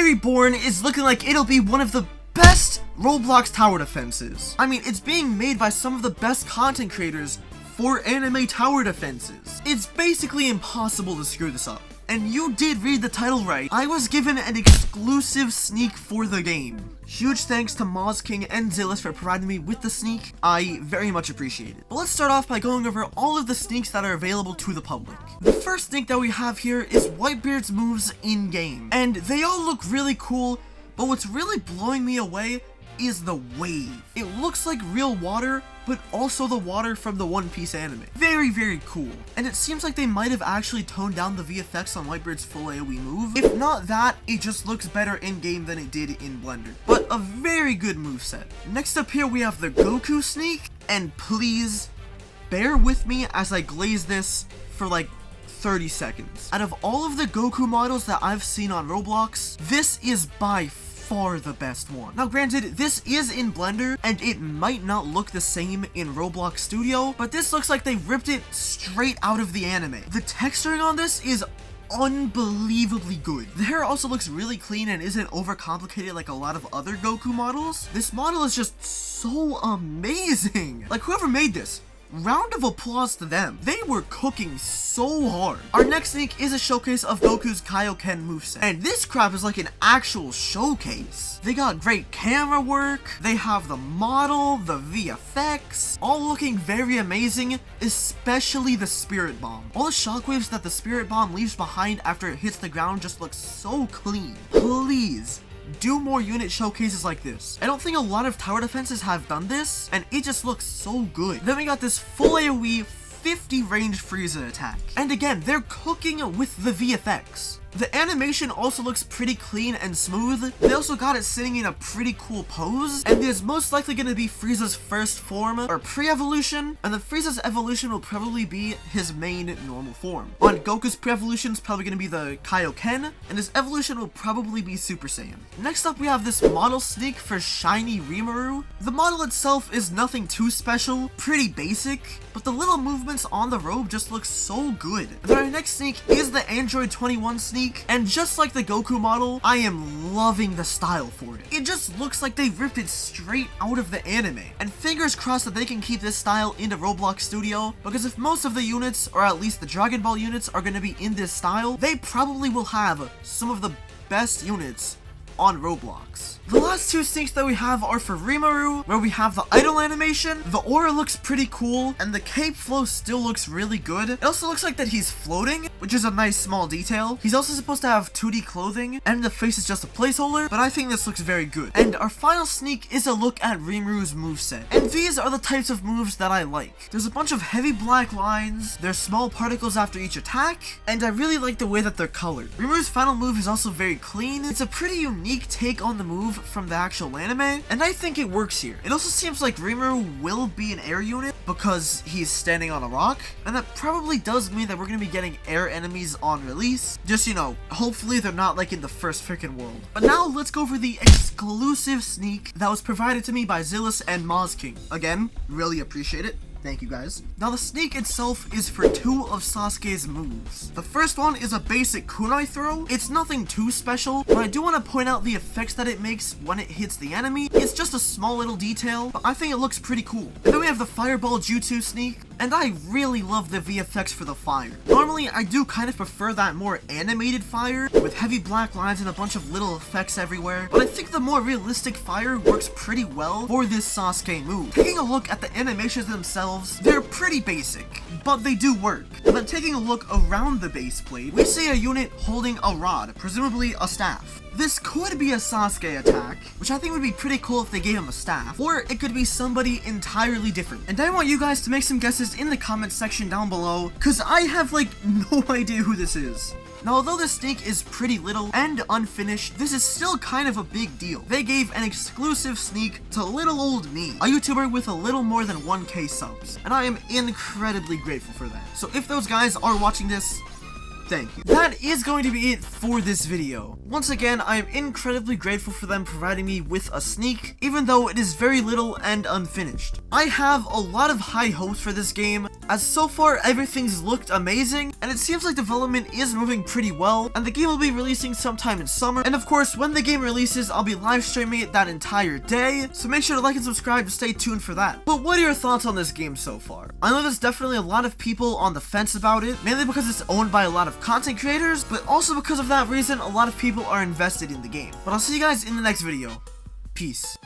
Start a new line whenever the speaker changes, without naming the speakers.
Reborn is looking like it'll be one of the best Roblox tower defenses. I mean, it's being made by some of the best content creators for anime tower defenses. It's basically impossible to screw this up. And you did read the title right. I was given an exclusive sneak for the game. Huge thanks to Moz King and Zillus for providing me with the sneak. I very much appreciate it. But let's start off by going over all of the sneaks that are available to the public. The first sneak that we have here is Whitebeard's moves in-game. And they all look really cool, but what's really blowing me away is the wave. It looks like real water, but also the water from the One Piece anime. Very, very cool. And it seems like they might have actually toned down the VFX on Whitebeard's full AoE move. If not that, it just looks better in-game than it did in Blender. But a very good moveset. Next up here we have the Goku sneak, and please bear with me as I glaze this for like 30 seconds. Out of all of the Goku models that I've seen on Roblox, this is by far the best one. Now granted, this is in Blender, and it might not look the same in Roblox Studio, but this looks like they ripped it straight out of the anime. The texturing on this is unbelievably good. The hair also looks really clean and isn't overcomplicated like a lot of other Goku models. This model is just so amazing. Like, whoever made this, round of applause to them. They were cooking so hard. Our next sneak is a showcase of Goku's Kaioken moveset. And this crap is like an actual showcase. They got great camera work, they have the model, the VFX, all looking very amazing, especially the Spirit Bomb. All the shockwaves that the Spirit Bomb leaves behind after it hits the ground just look so clean. Please do more unit showcases like this. I don't think a lot of tower defenses have done this, and it just looks so good. Then we got this full AoE 50 range Frieza attack. And again, they're cooking with the VFX. The animation also looks pretty clean and smooth. They also got it sitting in a pretty cool pose, and there's most likely going to be Frieza's first form, or pre-evolution, and then Frieza's evolution will probably be his main normal form. On Goku's pre-evolution is probably going to be the Kaioken, and his evolution will probably be Super Saiyan. Next up we have this model sneak for Shiny Rimuru. The model itself is nothing too special, pretty basic, but the little movements on the robe just look so good. Then our next sneak is the Android 21 sneak. And just like the Goku model, I am loving the style for it. It just looks like they ripped it straight out of the anime. And fingers crossed that they can keep this style into Roblox Studio, because if most of the units, or at least the Dragon Ball units, are going to be in this style, they probably will have some of the best units on Roblox. The last two sneaks that we have are for Rimuru, where we have the idle animation. The aura looks pretty cool, and the cape flow still looks really good. It also looks like that he's floating, which is a nice small detail. He's also supposed to have 2D clothing, and the face is just a placeholder, but I think this looks very good. And our final sneak is a look at Rimuru's moveset. And these are the types of moves that I like. There's a bunch of heavy black lines, there's small particles after each attack, and I really like the way that they're colored. Rimuru's final move is also very clean. It's a pretty unique take on the move from the actual anime, and I think it works here. It also seems like Rimuru will be an air unit because he's standing on a rock, and that probably does mean that we're going to be getting air enemies on release. Just, you know, hopefully they're not like in the first freaking world. But now let's go over the exclusive sneak that was provided to me by Zillus and Moz King. Again, really appreciate it. Thank you guys. Now the sneak itself is for two of Sasuke's moves. The first one is a basic kunai throw. It's nothing too special, but I do want to point out the effects that it makes when it hits the enemy. It's just a small little detail, but I think it looks pretty cool. And then we have the fireball jutsu sneak, and I really love the VFX for the fire. Normally I do kind of prefer that more animated fire with heavy black lines and a bunch of little effects everywhere, but I think the more realistic fire works pretty well for this Sasuke move. Taking a look at the animations themselves, they're pretty basic, but they do work. And then taking a look around the base plate, we see a unit holding a rod, presumably a staff. This could be a Sasuke attack, which I think would be pretty cool if they gave him a staff, or it could be somebody entirely different. And I want you guys to make some guesses in the comment section down below, because I have like no idea who this is. Now, although this sneak is pretty little and unfinished, this is still kind of a big deal. They gave an exclusive sneak to little old me, a YouTuber with a little more than 1K subs, and I am incredibly grateful for that. So if those guys are watching this, thank you. That is going to be it for this video. Once again, I am incredibly grateful for them providing me with a sneak, even though it is very little and unfinished. I have a lot of high hopes for this game. as so far everything's looked amazing, and it seems like development is moving pretty well, and the game will be releasing sometime in summer. And of course, when the game releases, I'll be live streaming it that entire day, so make sure to like and subscribe to stay tuned for that. But what are your thoughts on this game so far? I know there's definitely a lot of people on the fence about it, mainly because it's owned by a lot of content creators, but also because of that reason, a lot of people are invested in the game. But I'll see you guys in the next video. Peace.